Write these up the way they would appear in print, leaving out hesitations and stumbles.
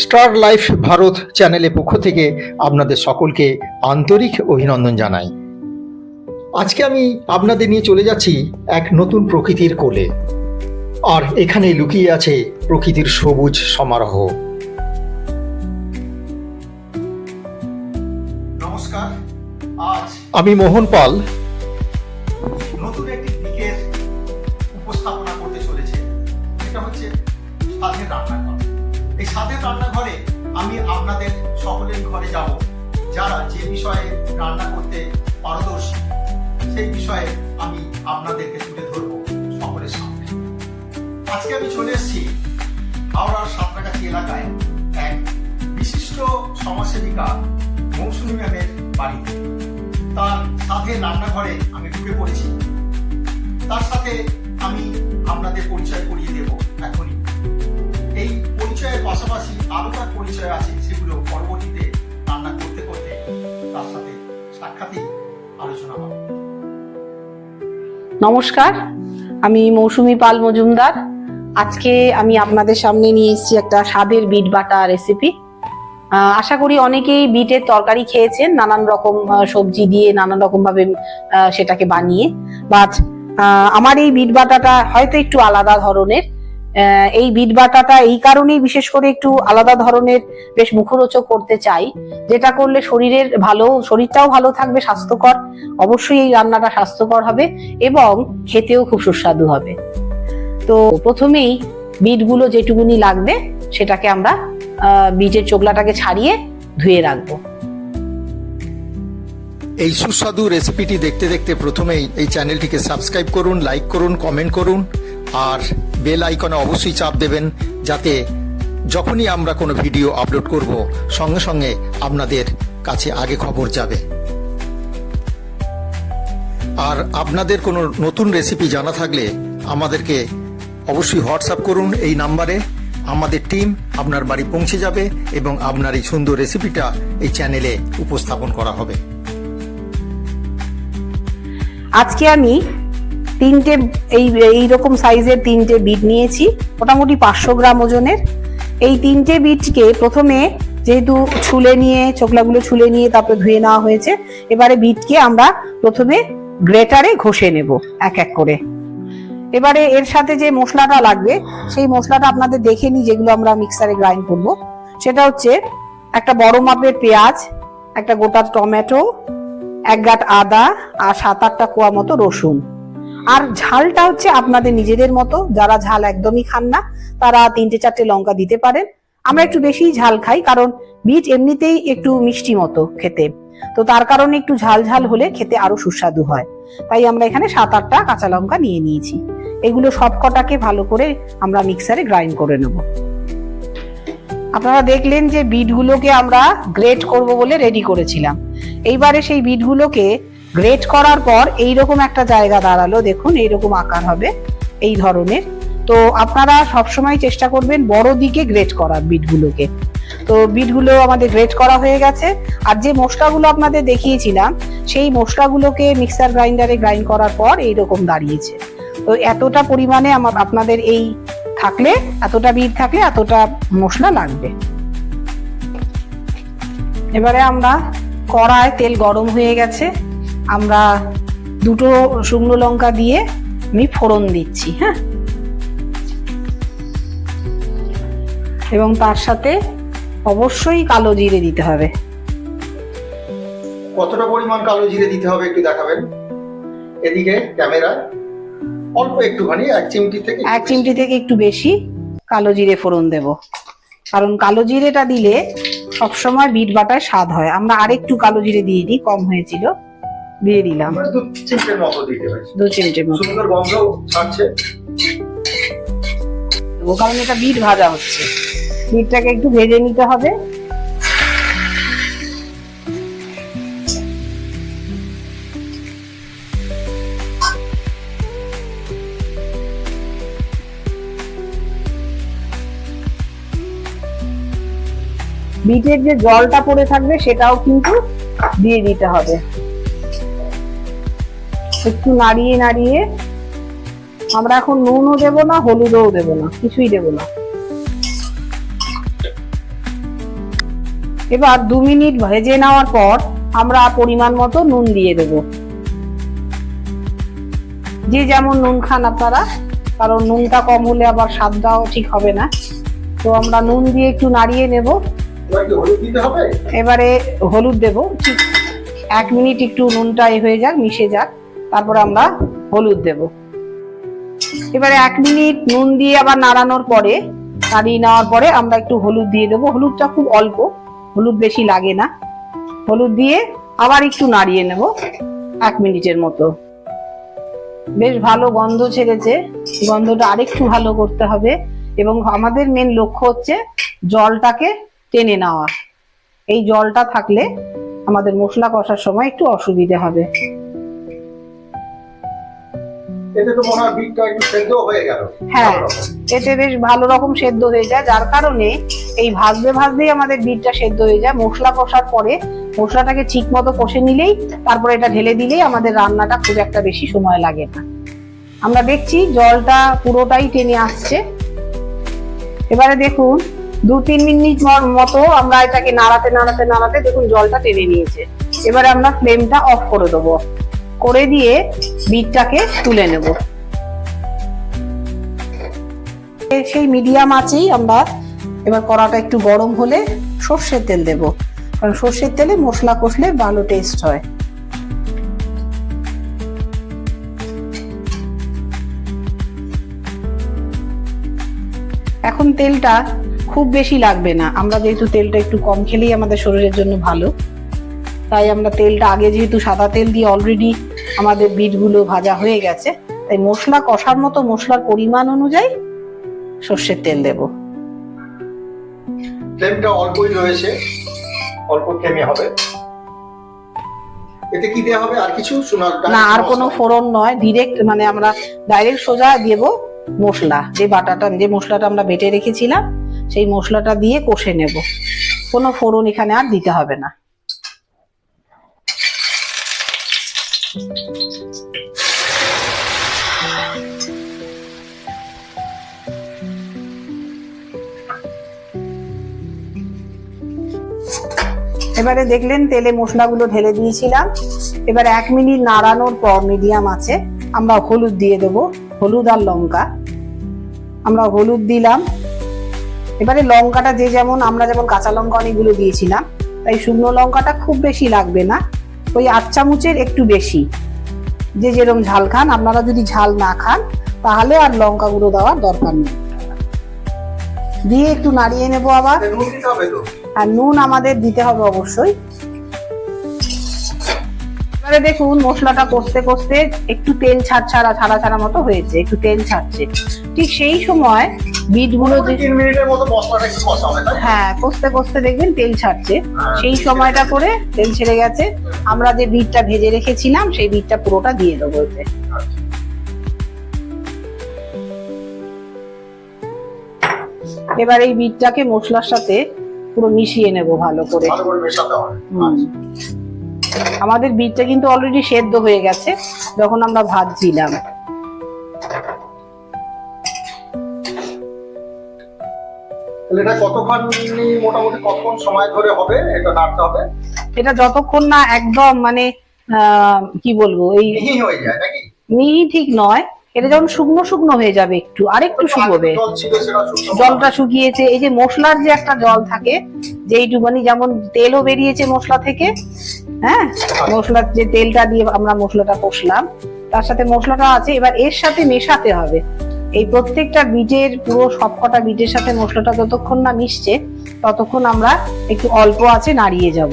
Star life Bharat চ্যানেলের পক্ষ থেকে আপনাদের সকলকে আন্তরিক অভিনন্দন জানাই। আজকে আমি আপনাদের নিয়ে চলে যাচ্ছি এক নতুন প্রকৃতির কোলে, আর এখানে লুকিয়ে আছে প্রকৃতির সবুজ সমারোহ। নমস্কার, আজ আমি মোহন পাল নতুন একটি দিকের উপস্থাপনা করতে চলেছে। এটা হচ্ছে স্বাদের রান্নাঘর। এই স্বাদের রান্নাঘরে আমি আপনাদের সকলের ঘরে যাব, যারা যে বিষয়ে রান্না করতে পারদর্শী সেই বিষয়ে আমি আপনাদেরকে তুলে ধরবো সকলের সামনে। আজকে আমি চলে এসেছি হাওড়ার সাঁতরাগাছি এলাকায় এক বিশিষ্ট সমাজসেবিকা মৌসুমী ম্যামের বাড়িতে। তার স্বাদের রান্নাঘরে আমি ঢুকে পড়েছি। তার সাথে আমি আপনাদের পরিচয় করিয়ে দেব এখনই। এই পরিচয়ের পাশাপাশি আরো তার পরিচয় আছে, সেগুলো পরবর্তীতে রান্না করতে করতে তার সাথে সাক্ষাৎই আলোচনা হবে। নমস্কার, আমি মৌসুমী পাল মজুমদার। আজকে আমি আপনাদের সামনে নিয়ে এসেছি একটা স্বাদের বিট বাটা রেসিপি। আশা করি অনেকেই বিটের তরকারি খেয়েছেন, নানান রকম সবজি দিয়ে নানান রকম ভাবে সেটাকে বানিয়ে। বাট আমার এই বিট বাটাটা হয়তো একটু আলাদা ধরনের। এই বিট বাটাটা এই কারণেই বিশেষ করে একটু আলাদা ধরনের, বেশ মুখরোচক করতে চাই, যেটা করলে শরীরটাও ভালো থাকবে, স্বাস্থ্যকর। অবশ্যই এই রান্নাটা স্বাস্থ্যকর হবে এবং খেতেও খুব সুস্বাদু হবে। তো প্রথমেই বিটগুলো যেটুকুনি লাগবে সেটাকে আমরা বিটের চোকলাটাকে ছাড়িয়ে ধুয়ে রাখবো। এই সুস্বাদু রেসিপিটি দেখতে দেখতে প্রথমেই এই চ্যানেলটিকে সাবস্ক্রাইব করুন, লাইক করুন, কমেন্ট করুন, আর বেল আইকনে অবশ্যই চাপ দেবেন, যাতে যখনই আমরা কোনো ভিডিও আপলোড করব সঙ্গে সঙ্গে আপনাদের কাছে আগে খবর যাবে। আর আপনাদের কোনো নতুন রেসিপি জানা থাকলে আমাদেরকে অবশ্যই হোয়াটসঅ্যাপ করুন এই নাম্বারে। আমাদের টিম আপনার বাড়ি পৌঁছে যাবে এবং আপনার এই সুন্দর রেসিপিটা এই চ্যানেলে উপস্থাপন করা হবে। আজকে আমি তিনটে এইরকম সাইজের তিনটে বিট নিয়েছি, মোটামুটি 500 গ্রাম ওজনের। এই তিনটে বিটকে প্রথমে যেহেতু চোকলাগুলো ছুলে নিয়ে তারপরে ধুয়ে নেওয়া হয়েছে, এবারে বিটকে আমরা প্রথমে গ্রেটারে ঘষে নেব এক এক করে। এবারে এর সাথে যে মশলাটা লাগবে সেই মশলাটা আপনাদের দেখে নিই, যেগুলো আমরা মিক্সারে গ্রাইন্ড করব। সেটা হচ্ছে একটা বড় মাপের পেঁয়াজ, একটা গোটা টমেটো, 1 গাঁট আদা, আর 7-8টা কোয়া মতো রসুন। আর ঝালটা হচ্ছে আপনাদের নিজেদের মতো, যারা ঝাল একদমই খান না তারা 3-4টে লঙ্কা দিতে পারেন। আমরা একটু বেশি ঝাল খাই, কারণ বিট এমনিতেই একটু মিষ্টি মতো খেতে, তো তার কারণে একটু ঝাল ঝাল হলে খেতে আরো সুস্বাদু হয়। তাই আমরা এখানে 7-8টা কাঁচা লঙ্কা নিয়ে নিয়েছি। এগুলো সবকটাকে ভালো করে আমরা মিক্সারে গ্রাইন্ড করে নেব। আপনারা দেখলেন যে বিটগুলোকে আমরা গ্রেট করব বলে রেডি করেছিলাম। এইবারে সেই বিটগুলোকে গ্রেট করার পর এইরকম একটা জায়গা দাঁড়ালো, দেখুন এইরকম আকার হবে এই ধরনের। তো আপনারা সবসময় চেষ্টা করবেন বড় দিকে গ্রেট করার বিটগুলোকে। তো বিটগুলো আমাদের গ্রেট করা হয়ে গেছে। আর যে মশলাগুলো আপনাদের দেখিয়েছিলাম সেই মশলাগুলোকে মিক্সার গ্রাইন্ডারে গ্রাইন্ড করার পর এইরকম দাঁড়িয়েছে। তো এতটা পরিমাণে আপনাদের এতটা বিট থাকলে এতটা মশলা লাগবে। এবারে আমরা কড়ায় তেল গরম হয়ে গেছে, আমরা 2টো শুকনো লঙ্কা দিয়ে আমি ফোড়ন দিচ্ছি। হ্যাঁ, এবং তার সাথে অবশ্যই কালো জিরে দিতে হবে। কতটা পরিমাণ কালো জিরে দিতে হবে একটু দেখাবেন এদিকে ক্যামেরায়? অল্প একটুখানি, 1 চিমটি থেকে একটু বেশি কালো জিরে ফোড়ন দেব, কারণ কালো জিরেটা দিলে সবসময় বিট বাটায় স্বাদ হয়। আমরা আরেকটু কালো জিরে দিয়ে দিই, কম হয়েছিল, দিয়ে দিলাম 2 চিমটির মতো দিতে হয়। 2 চিমটির মতো। সুন্দর গন্ধ ছাড়ছে, কারণ এটা বিট ভাজা হচ্ছে, বিটটাকে একটু ভেজে নিতে হবে। বিটের যে জলটা পড়ে থাকবে সেটাও কিন্তু দিয়ে দিতে হবে। একটু নাড়িয়ে নাড়িয়ে, আমরা এখন নুনও দেব না, হলুদও দেব না, কিছুই দেব না। এবার 2 মিনিট ভেজে নেওয়ার পর আমরা পরিমাণ মতো নুন দিয়ে দেব। যে যেমন নুন খান আপনারা, কারণ নুনটা কম হলে আবার স্বাদটাও ঠিক হবে না। তো আমরা নুন দিয়ে একটু নাড়িয়ে নেব। এবারে হলুদ দেব, ঠিক 1 মিনিট একটু নুনটা হয়ে যাক, মিশে যাক, তারপর আমরা হলুদ দেব। এবারে 1 মিনিট নুন দিয়ে আবার নাড়ানোর পরে, নাড়িয়ে নেওয়ার পরে আমরা একটু হলুদ দিয়ে দেবো। হলুদটা খুব অল্প, হলুদ বেশি লাগে না। হলুদ দিয়ে আবার একটু নাড়িয়ে নেব 1 মিনিটের মতো। বেশ ভালো গন্ধ ছেড়েছে, গন্ধটা আরেকটু ভালো করতে হবে এবং আমাদের মেন লক্ষ্য হচ্ছে জলটাকে টেনে নেওয়া। এই জলটা থাকলে আমাদের মশলা কষার সময় একটু অসুবিধা হবে। এতে তো মনে হয় বিটটা একটু সেদ্ধ হয়ে গেল। হ্যাঁ, এতে বেশ ভালো রকম সেদ্ধ হয়ে যায়, যার কারণে এই ভাজতেই আমাদের বিটটা সেদ্ধ হয়ে যায়। মশলা কষার পরে মশলাটাকে ঠিক মতো কষে নিলেই তারপরে এটা ঢেলে দিলেই আমাদের রান্নাটা খুব একটা বেশি সময় লাগে না। আমরা দেখছি জলটা পুরোটাই টেনে আসছে। এবারে দেখুন 2-3 মিনিট মতো আমরা এটাকে নাড়াতে নাড়াতে নাড়াতে দেখুন জলটা টেনে নিয়েছে। এবারে আমরা ফ্লেমটা অফ করে দেবো, করে দিয়ে বিটটাকে তুলে নেব। সেই মিডিয়াম আঁচেই আমরা এবার কড়াটা একটু গরম হলে সর্ষের তেল দেব, কারণ সর্ষের তেলে মশলা কষলে ভালো টেস্ট হয়। এখন তেলটা খুব বেশি লাগবে না, আমরা যেহেতু তেলটা একটু কম খেলেই আমাদের শরীরের জন্য ভালো, তাই আমরা তেলটা আগে যেহেতু সাদা তেল দিয়ে অলরেডি আমাদের বিটগুলো ভাজা হয়ে গেছে, তাই মশলা কষার মতো মশলার পরিমাণ অনুযায়ী সর্ষের তেল দেব। ফ্লেমটা অল্পই রয়েছে, অল্প ফ্লেমে হবে। এতে কি দেয়া হবে? আর কিছু না, আর কোনো ফোড়ন নয়, ডিরেক্ট মানে আমরা ডাইরেক্ট সোজা দেব মশলা। যে মশলাটা আমরা বেটে রেখেছিলাম সেই মশলাটা দিয়ে কষে নেব। কোনো ফোড়ন এখানে আর দিতে হবে না। এবারে দেখলেন তেলে মশলাগুলো ঢেলে দিয়েছিলাম। এবারে 1 মিনিট নাড়ানোর পর মিডিয়াম আছে আমরা হলুদ দিয়ে দেব, হলুদ আর লঙ্কা। আমরা হলুদ দিলাম। এবারে লঙ্কাটা আমরা যেমন কাঁচা লঙ্কা অনেকগুলো দিয়েছিলাম, তাই শুকনো লঙ্কাটা খুব বেশি লাগবে না, ওই 8 চামচের একটু বেশি। যে যেরকম ঝাল খান, আপনারা যদি ঝাল না খান তাহলে আর লঙ্কা গুঁড়ো দেওয়ার দরকার নেই। দিয়ে একটু নাড়িয়ে নেবো আবার। আর নুন আমাদের দিতে হবে অবশ্যই। এবারে দেখুন মশলাটা কষতে কষতে একটু তেল ছাড়া মতো হয়েছে, একটু তেল ছাড়ছে। ঠিক সেই সময় বিটগুলো 3 মিনিটের মতো মশলাটা একটু কষাবে। হ্যাঁ, কষতে কষতে দেখবেন তেল ছাড়ছে। সেই সময়টা করে তেল ছেড়ে গেছে, আমরা যে বিটটা ভেজে রেখেছিলাম সেই বিটটা পুরোটা দিয়ে দেবো এতে। এবার এই বিটটাকে মশলার সাথে পুরো মিশিয়ে নেব ভালো করে। আমাদের বিটটা কিন্তু অলরেডি সেদ্ধ হয়ে গেছে যখন আমরা ভাজছিলাম। এটা মোটামুটি কতক্ষণ সময় ধরে হবে এটা নাড়তে হবে? এটা যতক্ষণ না একদম মানে কি বলবো, এই মিহি হয়ে যায় নাকি? মিহি ঠিক নয়, এটা যখন শুকনো শুকনো হয়ে যাবে, আরেকটু শুকোবে, জলটা শুকিয়েছে। এই যে মশলার যে একটা জল থাকে, যেইটুখানি যেমন তেলও বেরিয়েছে মশলা থেকে, হ্যাঁ, মশলার যে তেলটা দিয়ে আমরা মশলাটা কষলাম তার সাথে মশলাটা আছে, এবার এর সাথে মেশাতে হবে। এই প্রত্যেকটা বিটের পুরো সবকটা বিটের সাথে মশলাটা যতক্ষণ না মিশছে ততক্ষণ আমরা একটু অল্প আছে নাড়িয়ে যাব।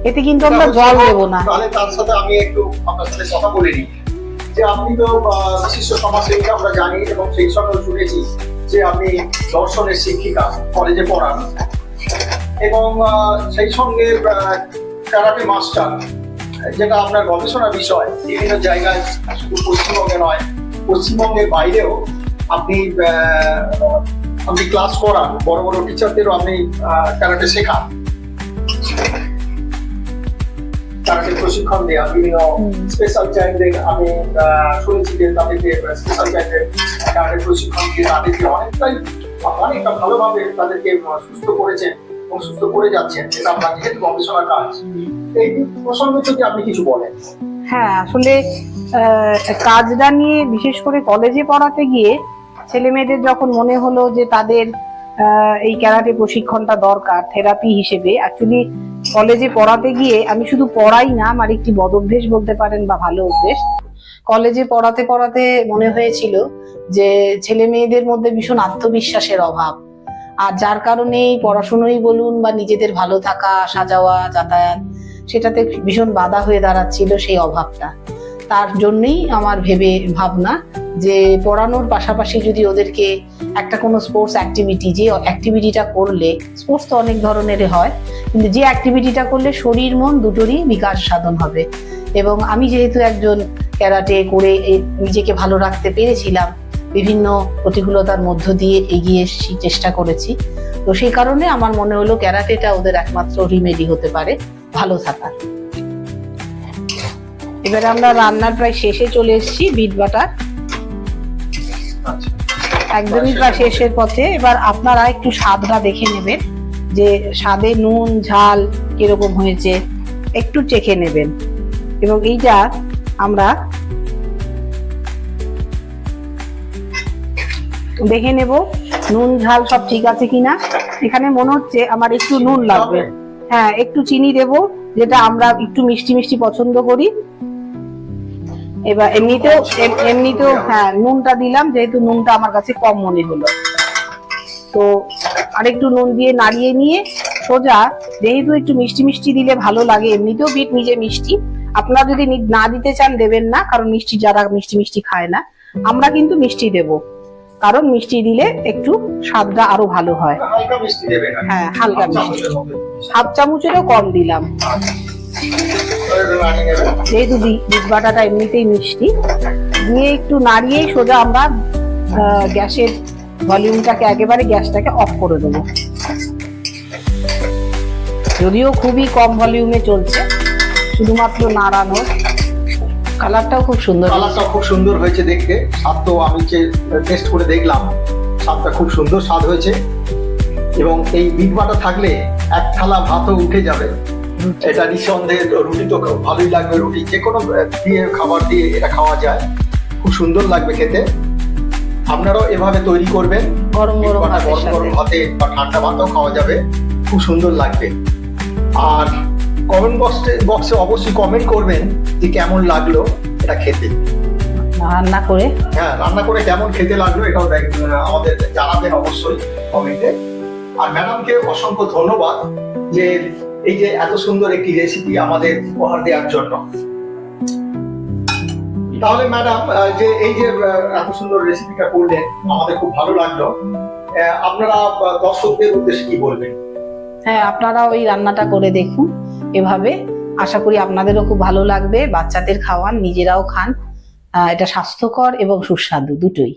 এতে কিন্তু আমরা জল দেব না। তাহলে তার সাথে আমি একটু আপনার সাথে কথা বলে নিই যে আপনি তো বিশিষ্ট সমাজসেবিকা আমরা জানি, এবং সেই সঙ্গে শুনেছি যে আপনি দর্শনের শিক্ষিকা, কলেজে পড়ান, এবং সেই সঙ্গে ক্যারাটে মাস্টার, যেটা আপনার গবেষণা বিষয়। বিভিন্ন জায়গায় শুধু পশ্চিমবঙ্গে নয়, পশ্চিমবঙ্গের বাইরেও আপনি ক্লাস করান, বড় বড় টিচারদেরও আপনি ক্যারাটে শেখান, ক্যারাটে প্রশিক্ষণ দেয়া, বিভিন্ন স্পেশাল চাইল্ডদের আমি শুনেছি যে তাদেরকে স্পেশাল চাইল্ডদের ক্যারাটে প্রশিক্ষণ দিয়ে তাদেরকে অনেকটা ভালোভাবে তাদেরকে সুস্থ করেছেন এবং সুস্থ করে যাচ্ছেন, এটা আপনার যেহেতু গবেষণার কাজ, এই প্রসঙ্গে যদি আপনি কিছু বলেন। হ্যাঁ, আসলে কাজটা নিয়ে বিশেষ করে কলেজে পড়াতে গিয়ে ছেলে মেয়েদের যখন মনে হলো যে তাদের এই ক্যারাটে প্রশিক্ষণটা দরকার থেরাপি হিসেবে, অ্যাকচুয়ালি কলেজে পড়াতে গিয়ে আমি শুধু পড়াই না, আমার একটি বদ অভ্যেস বলতে পারেন বা ভালো অভ্যেস। কলেজে পড়াতে পড়াতে মনে হয়েছিল যে ছেলে মেয়েদের মধ্যে ভীষণ আত্মবিশ্বাসের অভাব, আর যার কারণেই পড়াশুনোই বলুন বা নিজেদের ভালো থাকা, আসা যাওয়া, যাতায়াত, সেটাতে ভীষণ বাধা হয়ে দাঁড়াচ্ছিল সেই অভাবটা। তার জন্যই আমার ভাবনা যে পড়ানোর পাশাপাশি যদি ওদেরকে একটা কোনো স্পোর্টস অ্যাক্টিভিটি, যে অ্যাক্টিভিটিটা করলে, স্পোর্টস তো অনেক ধরনের হয়, কিন্তু যে অ্যাক্টিভিটিটা করলে শরীর মন দুটোরই বিকাশ সাধন হবে। এবং আমি যেহেতু একজন ক্যারাটে করে নিজেকে ভালো রাখতে পেরেছিলাম, বিভিন্ন প্রতিকূলতার মধ্য দিয়ে এগিয়ে এসেছি, চেষ্টা করেছি, তো সেই কারণে আমার মনে হলো ক্যারাটেটা ওদের একমাত্র রিমেডি হতে পারে ভালো থাকার। এবারে আমরা রান্নার প্রায় শেষে চলে এসেছি। বিট বাটার একদমই প্রায় শেষের পথে। এবার আপনারা একটু স্বাদটা দেখে নেবেন যে স্বাদে নুন ঝাল কিরকম হয়েছে, একটু চেখে নেবেন। এবং এইটা আমরা দেখে নেব নুন ঝাল সব ঠিক আছে কিনা। এখানে মনে হচ্ছে আমার একটু নুন লাগবে, হ্যাঁ একটু চিনি দেব, যেটা আমরা একটু মিষ্টি মিষ্টি পছন্দ করি। এবার এমনিতেও হ্যাঁ নুনটা দিলাম, যেহেতু নুনটা আমার কাছে কম মনে হলো, তো আরেকটু নুন দিয়ে নাড়িয়ে নিয়ে সোজা, যেহেতু একটু মিষ্টি মিষ্টি দিলে ভালো লাগে, এমনিতেও বিট নিজে মিষ্টি, আপনারা যদি না দিতে চান দেবেন না, কারণ মিষ্টি যারা মিষ্টি মিষ্টি খায় না, আমরা কিন্তু মিষ্টি দেব, কারণ মিষ্টি দিলে একটু স্বাদটা আরো ভালো হয়। হালকা মিষ্টি দেবেন, হ্যাঁ হালকা মিষ্টি, হাফ চামচেরও কম দিলাম, যেহেতু বিট বাটাটা এমনিতেই মিষ্টি। দিয়ে একটু নাড়িয়ে সোজা আমরা গ্যাসের ভলিউমটাকে একেবারে গ্যাসটাকে অফ করে দেবো, যদিও খুবই কম ভলিউমে চলছে, শুধুমাত্র নাড়ানোর। কালারটাও খুব সুন্দর, কালারটাও খুব সুন্দর হয়েছে দেখতে। স্বাদ তো আমি টেস্ট করে দেখলাম, স্বাদটা খুব সুন্দর স্বাদ হয়েছে। এবং এই বিট বাটার থাকলে এক থালা ভাতও উঠে যাবে, এটা নিঃসন্দেহে। রুটি তো ভালোই লাগবে, রুটি যে কোনো দিয়ে খাবার দিয়ে এটা খাওয়া যায়, খুব সুন্দর লাগবে খেতে। আপনারাও এভাবে তৈরি করবেন, গরম গরম গরম ভাতে বা ঠান্ডা ভাতেও খাওয়া যাবে, খুব সুন্দর লাগবে। আর কমেন্ট বক্সে অবশ্যই কমেন্ট করবেন যে কেমন লাগলো এটা খেতে, রান্না করে। হ্যাঁ রান্না করে কেমন খেতে লাগলো এটাও আমাদের জানাবেন অবশ্যই কমেন্টে। আর ম্যাডামকে অসংখ্য ধন্যবাদ যে এই যে এত সুন্দর একটি রেসিপি আমাদের উপহার দেওয়ার জন্য। তাহলে ম্যাডাম, যে এই যে এত সুন্দর রেসিপিটা করলেন, আমাদের খুব ভালো লাগলো। আপনারা দর্শকদের উদ্দেশ্যে কি বলবেন? হ্যাঁ, আপনারা ওই রান্নাটা করে দেখুন এভাবে, আশা করি আপনাদেরও খুব ভালো লাগবে। বাচ্চাদের খাওয়ান, নিজেরাও খান, এটা স্বাস্থ্যকর এবং সুস্বাদু দুটোই।